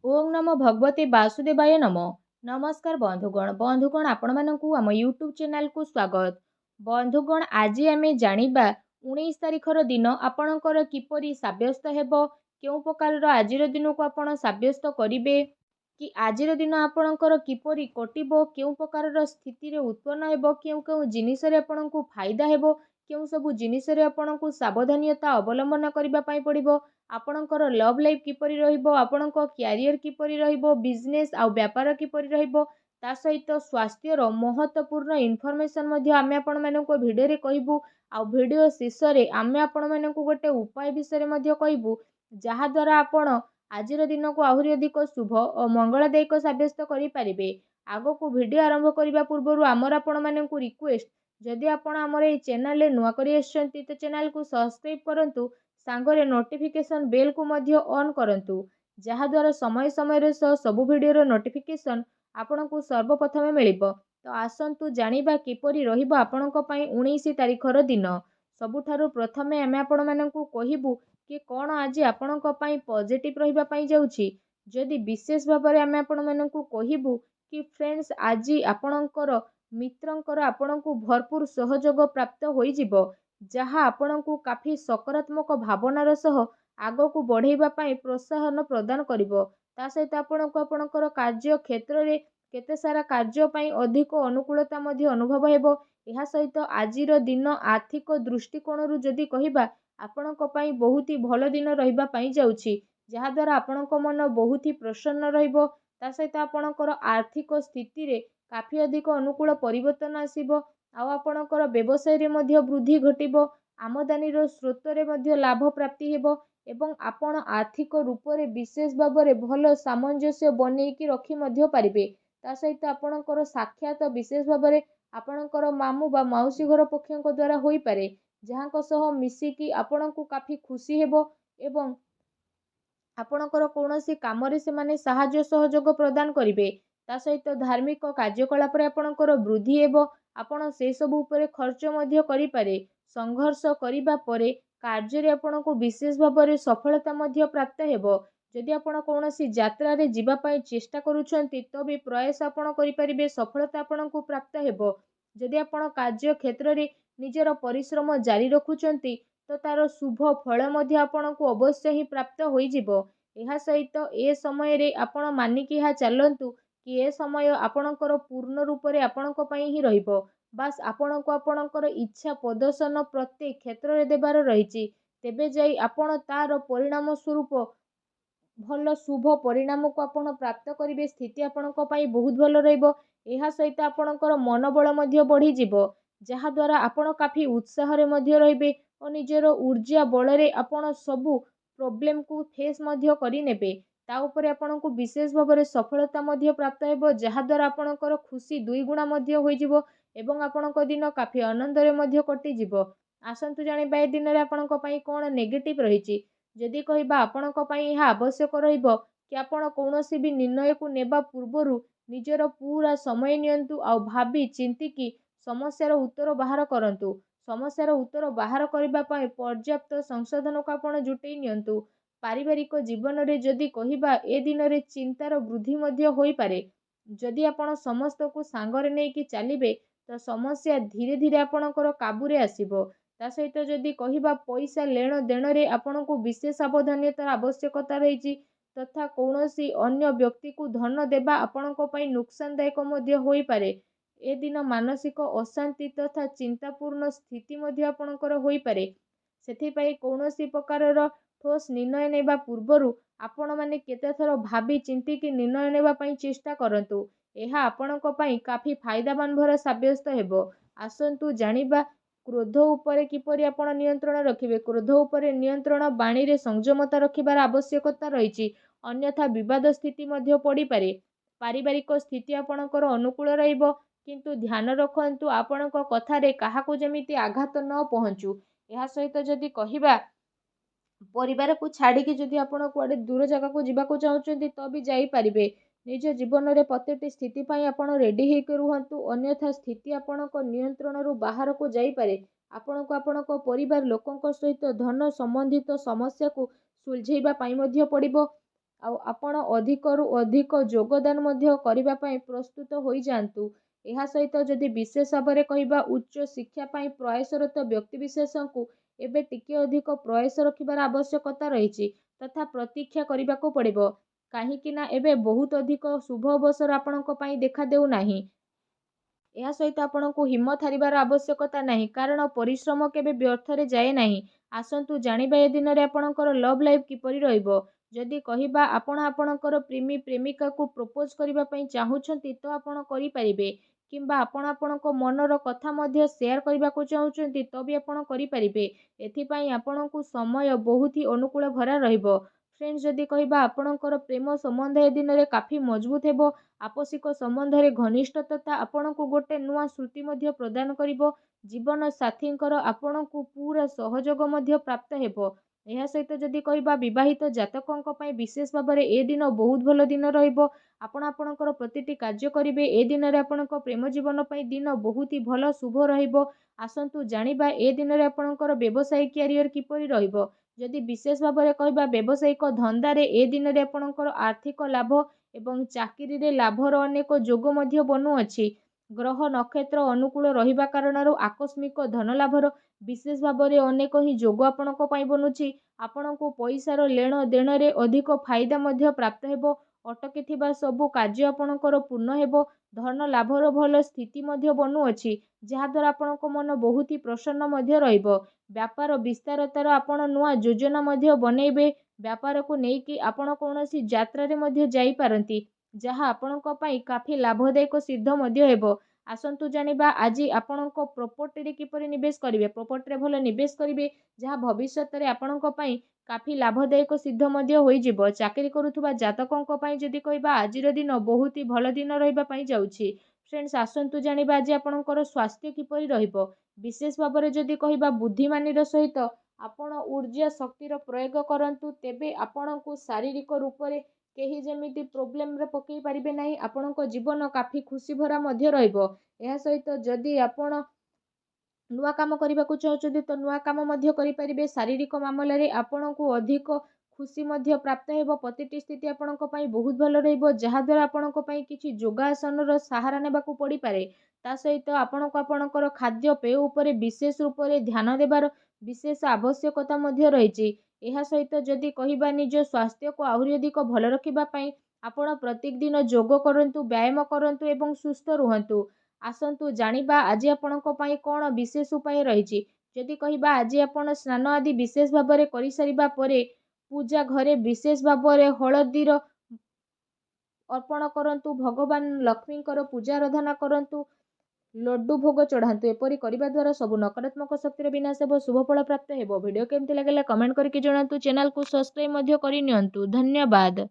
ओम नमो भगवते वासुदेवाय नमो। नमस्कार बंधुगण आपण मानकु आम यूट्यूब चैनल को स्वागत। बंधुगण आज आम जानिबा 19 तारिखर दिन आपणकर किपरि साब्यस्त हेबो, केउ प्रकार आजिर दिन को आपण साब्यस्त करिवे कि आजिर दिन आपणकर किपरि कटिबो, केउ प्रकार स्थिति रे उत्पन्न हेबो, केउ केउ जिनिस रे आपणकु फायदा हेबो, केउ सबु जिनिस रे आपणकु सावधानियता अवलंबन करिबा पई पड़िबो, आपणकर लव लाइफ किपरि रहिबो, आपणक क्यारियर किपरि रहिबो, बिजनेस आ व्यापार किपरि रहिबो, ता सहित स्वास्थ्यर महत्वपूर्ण इनफॉरमेशन मध्ये आमे आपण मानक भिडियो रे कहिबु। आ भिडियो शेष रे आमे आपण मानक गोटे उपाय विषय मध्ये कहिबु, जहा द्वारा आपण आजिर दिन को आहुरी अधिक शुभ और मंगलदायक साब्यस्त करि पारिबे। आगो को वीडियो आरंभ करबा पूर्व आमर आपण मानक रिक्वेस्ट, जदि आपण आमर ए चैनल रे नुआ करि आछंती तो चैनल को सब्सक्राइब करंतु, सांगरे नोटिफिकेशन बेल को मध्य ऑन करंतु, जहा द्वारा समय समय रे सब वीडियो रो नोटिफिकेशन आपनको सर्वप्रथमे मिलिबो। तो आसंतु जानिबा किपरि रहिबो आपणक पई 19 तारिखर दिन। सबुठारु प्रथमे आमे आपण मानकु कहिबु कि कोन आज आपणक पई पॉजिटिव रहिबा पई जाउछि। जदि विशेष भाबरे आमे आपण मानकु कहिबु कि फ्रेंड्स आज आपणकर मित्रंकर आपणकु भरपूर सहयोग प्राप्त होई जिवो, जहा आपणकु काफी सकारात्मक भावनार सह आगकु बढ़ेबा पई प्रोत्साहन प्रदान करिवो। ता सहित आपणकु आपणकर कार्य क्षेत्र रे केते सारा कार्य पई अधिक अनुकूलता मध्ये अनुभव हेबो। एहा सहित आजिर दिन आर्थिक दृष्टिकोण रु जदि कहिबा आपणक पई बहुत ही भलो दिन रहिबा पई जाउछि, जहा द्वारा आपणक मन बहुत ही प्रसन्न रहिबो। ता सहित आपणकर आर्थिक स्थिति रे काफी अधिक अनुकूल परिवर्तन आसीबो। आ आपणकर व्यवसाय रे मध्ये वृद्धि घटिबो, आमदानी रो स्रोत रे मध्ये लाभ प्राप्ति हेबो एवं आपण आर्थिक रूप रे विशेष भाबरे भलो सामंजस्य बनेकी रखि मध्ये पारिबे। ता सहित आपणकर साक्षात विशेष भाबरे आपणकर मामू बा माउसी घर पक्षक द्वारा होई पारे, जहांक सह मिसिकी आपणकु काफी खुशी हेबो एवं आपणकर कौनसी काम रे से माने साहाय्य सहयोग प्रदान करिवे। ता सहित धार्मिक कार्यकलाप रे आपणकर वृद्धि हेबो, आपण से सब ऊपर खर्च मध्ये करि पारे। संघर्ष करिबा परे कार्य रे आपणकु विशेष भाबरे सफलता मध्ये प्राप्त हेबो। जदि आपण कौनसी यात्रा रे जिबा पई चेष्टा करूछंती तो भी प्रयास आपण करि परिबे, सफलता आपणकु प्राप्त हेबो। जदि आपण कार्य क्षेत्र रे निजर परिश्रम जारी रखुछंती तो तार शुभ फल मध्ये आपणकु अवश्य ही प्राप्त होई जिवो। एहा सहित ए समय रे आपण मानिकी हा चलंतु कि ए समय आपणकर पूर्ण रूप रे आपणक पई ही रहिबो। बास आपणको आपणकर इच्छा प्रदर्शन प्रत्येक क्षेत्र रे देबार रहिछि, तेबे जाई आपण तार परिणाम स्वरूप भल शुभ परिणाम को आपण प्राप्त करिवे। स्थिति आपणक पई बहुत भलो रहिबो। एहा सहित आपणकर मनोबल मध्ये बढ़ी जिवो, जहा द्वारा आपण काफी उत्साह रे मध्ये रहिबे और निजर ऊर्जा बल रे आपण सबु प्रॉब्लम को फेस मध्ये करि नेबे। ता ऊपर आपणकु विशेष भाबरे सफलता मध्ये प्राप्त हेबो, जहा द्वारा आपणकर खुशी दुई गुणा मध्ये होई जिवो एवं आपणक दिन काफी आनंद रे मध्ये कटि जिवो। आसंतु जानिबा ए दिन रे आपणक पई कोन नेगेटिव रहिछि। जदि कहिबा आपणक पई एहा आवश्यक रहिबो कि आपण कौनसी भी निर्णय को नेबा पूर्वरु निजर पूरा समय नियंतु आ भाबी चिंती की समस्यार उत्तर बाहर करंतु। समस्यार उत्तर बाहर करबा पई पर्याप्त संशोधन को आपण जुटै नियंतु। पारिवारिक जीवन रे जदि कहिबा ए दिन रे चिंतार वृद्धि मध्ये होई पारे। जदि आपण समस्त को सांगरे नै कि चलिबे तो समस्या धीरे धीरे आपणकर काबू रे आसीबो। ता सहित जदि कहिबा पैसा लेण देण रे आपणकु विशेष सावधानतार आवश्यकता रहिछि, तथा कौनसी अन्य व्यक्ति को धन देबा आपणक पई नुकसानदायक मध्ये होई पारे। ए दिन मानसिक अशांति तथा चिंतापूर्ण स्थिति मध्ये आपणकर होई पारे। सेथि पई कौनसी प्रकारर ठोस निर्णय नेबा पूर्वरु आपण माने केते थर भाबी चिंती कि निर्णय नेबा पई चेष्टा करंतु। एहा आपणक पई काफी फायदावान भर साब्यस्त हेबो। आसंतु जानिबा क्रोध उपरे किपरि आपण नियंत्रण रखिबे। क्रोध उपरे नियंत्रण बाणी रे संयमता रखिबार आवश्यकता रहिछि, अन्यथा विवाद स्थिति मध्ये पड़ी पारे। पारिवारिक स्थिति आपणकर अनुकूल रहिबो, किंतु ध्यान रखंतु आपणक कथा रे काहाकु जेमिति आघात न पहुंचु। एहा सहित जदि कहिबा परिवार को छाड़ी कि जदि आपण कुआडे दूर जगह को जिबा को चाहुचंती तो भी जाई परिबे। निज जीवन रे प्रत्येक स्थिति पई आपण रेडी हे के रुहंतु, अन्यथा स्थिति आपणक नियंत्रण रु बाहर को जाई पारे। आपणको आपणक परिवार लोकंक सहित धन संबंधित समस्या को सुलझेबा पई मध्ये पड़िबो। ଆଉ ଆପଣ ଅଧିକରୁ ଅଧିକ ଯୋଗଦାନ ମଧ୍ୟ କରିବା ପାଇଁ ପ୍ରସ୍ତୁତ ହୋଇଯାଆନ୍ତୁ। ଏହା ସହିତ ଯଦି ବିଶେଷ ଭାବରେ କହିବା ଉଚ୍ଚ ଶିକ୍ଷା ପାଇଁ ପ୍ରୟାସରତ ବ୍ୟକ୍ତିବିଶେଷଙ୍କୁ ଏବେ ଟିକେ ଅଧିକ ପ୍ରୟାସ ରଖିବାର ଆବଶ୍ୟକତା ରହିଛି ତଥା ପ୍ରତୀକ୍ଷା କରିବାକୁ ପଡ଼ିବ। କାହିଁକି ନା ଏବେ ବହୁତ ଅଧିକ ଶୁଭ ଅବସର ଆପଣଙ୍କ ପାଇଁ ଦେଖାଦେଉ ନାହିଁ। ଏହା ସହିତ ଆପଣଙ୍କୁ ହିମ୍ମତ ହାରିବାର ଆବଶ୍ୟକତା ନାହିଁ, କାରଣ ପରିଶ୍ରମ କେବେ ବ୍ୟର୍ଥରେ ଯାଏ ନାହିଁ। ଆସନ୍ତୁ ଜାଣିବା ଏ ଦିନରେ ଆପଣଙ୍କର ଲଭ୍ ଲାଇଫ୍ କିପରି ରହିବ। ଯଦି କହିବା ଆପଣ ଆପଣଙ୍କର ପ୍ରେମୀ ପ୍ରେମିକାକୁ ପ୍ରପୋଜ କରିବା ପାଇଁ ଚାହୁଁଛନ୍ତି ତ ଆପଣ କରିପାରିବେ, କିମ୍ବା ଆପଣ ଆପଣଙ୍କ ମନର କଥା ମଧ୍ୟ ସେୟାର କରିବାକୁ ଚାହୁଁଛନ୍ତି ତ ବି ଆପଣ କରିପାରିବେ। ଏଥିପାଇଁ ଆପଣଙ୍କୁ ସମୟ ବହୁତ ହି ଅନୁକୂଳ ଭରା ରହିବ। ଫ୍ରେଣ୍ଡସ୍, ଯଦି କହିବା ଆପଣଙ୍କର ପ୍ରେମ ସମ୍ବନ୍ଧ ଏ ଦିନରେ କାଫି ମଜବୁତ ହେବ। ଆପୋଷିକ ସମ୍ବନ୍ଧରେ ଘନିଷ୍ଠତା ଆପଣଙ୍କୁ ଗୋଟେ ନୂଆ ସ୍ମୃତି ମଧ୍ୟ ପ୍ରଦାନ କରିବ। ଜୀବନ ସାଥୀଙ୍କର ଆପଣଙ୍କୁ ପୁରା ସହଯୋଗ ମଧ୍ୟ ପ୍ରାପ୍ତ ହେବ। ଏହା ସହିତ ଯଦି କହିବା ବିବାହିତ ଜାତକଙ୍କ ପାଇଁ ବିଶେଷ ଭାବରେ ଏ ଦିନ ବହୁତ ଭଲ ଦିନ ରହିବ। ଆପଣ ଆପଣଙ୍କର ପ୍ରତିଟି କାର୍ଯ୍ୟ କରିବେ। ଏ ଦିନରେ ଆପଣଙ୍କ ପ୍ରେମ ଜୀବନ ପାଇଁ ଦିନ ବହୁତ ହି ଭଲ ଶୁଭ ରହିବ। ଆସନ୍ତୁ ଜାଣିବା ଏ ଦିନରେ ଆପଣଙ୍କର ବ୍ୟବସାୟିକ କ୍ୟାରିୟର କିପରି ରହିବ। ଯଦି ବିଶେଷ ଭାବରେ କହିବା ବ୍ୟବସାୟିକ ଧନ୍ଦାରେ ଏ ଦିନରେ ଆପଣଙ୍କର ଆର୍ଥିକ ଲାଭ ଏବଂ ଚାକିରିରେ ଲାଭର ଅନେକ ଯୋଗ ମଧ୍ୟ ବନୁଅଛି। ଗ୍ରହ ନକ୍ଷତ୍ର ଅନୁକୂଳ ରହିବା କାରଣରୁ ଆକସ୍ମିକ ଧନ ଲାଭର ବିଶେଷ ଭାବରେ ଅନେକ ହିଁ ଯୋଗ ଆପଣଙ୍କ ପାଇଁ ବନୁଛି। ଆପଣଙ୍କୁ ପଇସାର ଲେଣ ଦେଣରେ ଅଧିକ ଫାଇଦା ମଧ୍ୟ ପ୍ରାପ୍ତ ହେବ। ଅଟକିଥିବା ସବୁ କାର୍ଯ୍ୟ ଆପଣଙ୍କର ପୂର୍ଣ୍ଣ ହେବ। ଧନ ଲାଭର ଭଲ ସ୍ଥିତି ମଧ୍ୟ ବନୁଅଛି, ଯାହାଦ୍ୱାରା ଆପଣଙ୍କ ମନ ବହୁତ ହି ପ୍ରସନ୍ନ ମଧ୍ୟ ରହିବ। ବ୍ୟାପାର ବିସ୍ତାରତାର ଆପଣ ନୂଆ ଯୋଜନା ମଧ୍ୟ ବନେଇବେ। ବ୍ୟାପାରକୁ ନେଇକି ଆପଣ କୌଣସି ଯାତ୍ରାରେ ମଧ୍ୟ ଯାଇପାରନ୍ତି, ଯାହା ଆପଣଙ୍କ ପାଇଁ କାଫି ଲାଭଦାୟକ ସିଦ୍ଧ ମଧ୍ୟ ହେବ। ଆସନ୍ତୁ ଜାଣିବା ଆଜି ଆପଣଙ୍କ ପ୍ରପର୍ଟିରେ କିପରି ନିବେଶ କରିବେ। ପ୍ରପର୍ଟିରେ ଭଲ ନିବେଶ କରିବେ, ଯାହା ଭବିଷ୍ୟତରେ ଆପଣଙ୍କ ପାଇଁ କାଫି ଲାଭଦାୟକ ସିଦ୍ଧ ମଧ୍ୟ ହୋଇଯିବ। ଚାକିରି କରୁଥିବା ଜାତକଙ୍କ ପାଇଁ ଯଦି କହିବା ଆଜିର ଦିନ ବହୁତ ହି ଭଲ ଦିନ ରହିବା ପାଇଁ ଯାଉଛି। ଫ୍ରେଣ୍ଡସ୍, ଆସନ୍ତୁ ଜାଣିବା ଆଜି ଆପଣଙ୍କର ସ୍ୱାସ୍ଥ୍ୟ କିପରି ରହିବ। ବିଶେଷ ଭାବରେ ଯଦି କହିବା ବୁଦ୍ଧିମାନିର ସହିତ ଆପଣ ଊର୍ଜା ଶକ୍ତିର ପ୍ରୟୋଗ କରନ୍ତୁ, ତେବେ ଆପଣଙ୍କୁ ଶାରୀରିକ ରୂପରେ କେହି ଯେମିତି ପ୍ରୋବ୍ଲେମରେ ପକାଇ ପାରିବେ ନାହିଁ। ଆପଣଙ୍କ ଜୀବନ କାଫି ଖୁସି ଭରା ମଧ୍ୟ ରହିବ। ଏହା ସହିତ ଯଦି ଆପଣ ନୂଆ କାମ କରିବାକୁ ଚାହୁଁଛନ୍ତି ତ ନୂଆ କାମ ମଧ୍ୟ କରିପାରିବେ। ଶାରୀରିକ ମାମଲାରେ ଆପଣଙ୍କୁ ଅଧିକ ଖୁସି ମଧ୍ୟ ପ୍ରାପ୍ତ ହେବ। ପ୍ରତିଟି ସ୍ଥିତି ଆପଣଙ୍କ ପାଇଁ ବହୁତ ଭଲ ରହିବ, ଯାହାଦ୍ୱାରା ଆପଣଙ୍କ ପାଇଁ କିଛି ଯୋଗାସନର ସାହାରା ନେବାକୁ ପଡ଼ିପାରେ। ତା ସହିତ ଆପଣଙ୍କୁ ଆପଣଙ୍କର ଖାଦ୍ୟପେୟ ଉପରେ ବିଶେଷ ରୂପରେ ଧ୍ୟାନ ଦେବାର ବିଶେଷ ଆବଶ୍ୟକତା ମଧ୍ୟ ରହିଛି। ଏହା ସହିତ ଯଦି କହିବା ନିଜ ସ୍ୱାସ୍ଥ୍ୟକୁ ଆହୁରି ଅଧିକ ଭଲ ରଖିବା ପାଇଁ ଆପଣ ପ୍ରତ୍ୟେକ ଦିନ ଯୋଗ କରନ୍ତୁ, ବ୍ୟାୟାମ କରନ୍ତୁ ଏବଂ ସୁସ୍ଥ ରୁହନ୍ତୁ। ଆସନ୍ତୁ ଜାଣିବା ଆଜି ଆପଣଙ୍କ ପାଇଁ କ'ଣ ବିଶେଷ ଉପାୟ ରହିଛି। ଯଦି କହିବା ଆଜି ଆପଣ ସ୍ନାନ ଆଦି ବିଶେଷ ଭାବରେ କରିସାରିବା ପରେ ପୂଜା ଘରେ ବିଶେଷ ଭାବରେ ହଳଦୀର ଅର୍ପଣ କରନ୍ତୁ। ଭଗବାନ ଲକ୍ଷ୍ମୀଙ୍କର ପୂଜା ଆରାଧନା କରନ୍ତୁ। ଲଡ୍ଡୁ ଭୋଗ ଚଢ଼ାନ୍ତୁ। ଏପରି କରିବା ଦ୍ୱାରା ସବୁ ନକାରାତ୍ମକ ଶକ୍ତିର ବିନାଶ ହେବ, ଶୁଭ ଫଳ ପ୍ରାପ୍ତ ହେବ। ଭିଡ଼ିଓ କେମିତି ଲାଗିଲା କମେଣ୍ଟ କରିକି ଜଣାନ୍ତୁ। ଚ୍ୟାନେଲକୁ ସବସ୍କ୍ରାଇବ୍ ମଧ୍ୟ କରିନିଅନ୍ତୁ। ଧନ୍ୟବାଦ।